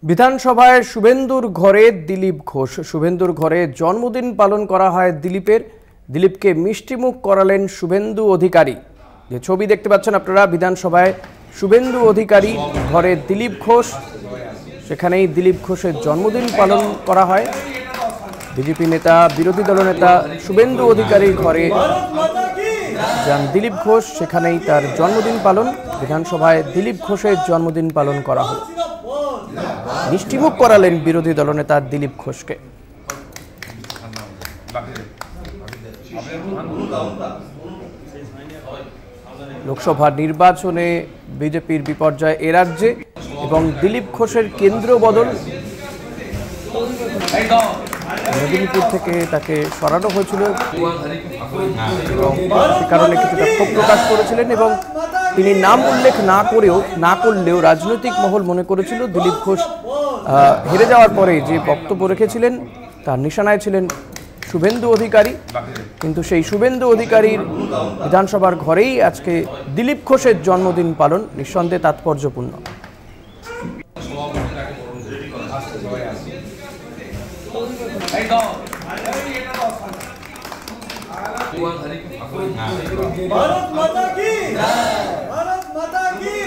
বিধানসভায় শুভেন্দুর ঘরে দিলীপ ঘোষ। শুভেন্দুর ঘরে জন্মদিন পালন করা হয় দিলীপের। দিলীপকে মিষ্টিমুখ করালেন শুভেন্দু অধিকারী। যে ছবি দেখতে পাচ্ছেন আপনারা, বিধানসভায় শুভেন্দু অধিকারী ঘরে দিলীপ ঘোষ, সেখানেই দিলীপ ঘোষের জন্মদিন পালন করা হয়। বিজেপি নেতা, বিরোধী দলনেতা শুভেন্দু অধিকারীর ঘরে যান দিলীপ ঘোষ, সেখানেই তার জন্মদিন পালন। বিধানসভায় দিলীপ ঘোষের জন্মদিন পালন করা হল। মিষ্টিমুখ করালেন বিরোধী দলনেতা দিলীপ ঘোষকে। লোকসভা নির্বাচনে বিজেপির বিপর্যয় এ রাজ্যে এবং দিলীপ ঘোষের কেন্দ্র বদল। মেদিনীপুর থেকে তাকে সরানো হয়েছিল এবং সে কারণে কিছুটা ক্ষোভ প্রকাশ করেছিলেন এবং তিনি নাম উল্লেখ না করলেও রাজনৈতিক মহল মনে করেছিল দিলীপ ঘোষ হেরে যাওয়ার পরে যে বক্তব্য রেখেছিলেন তার নিশানায় ছিলেন শুভেন্দু অধিকারী। কিন্তু সেই শুভেন্দু অধিকারীর বিধানসভার ঘরেই আজকে দিলীপ ঘোষের জন্মদিন পালন নিঃসন্দেহে তাৎপর্যপূর্ণ। भारत माता की, भारत माता की,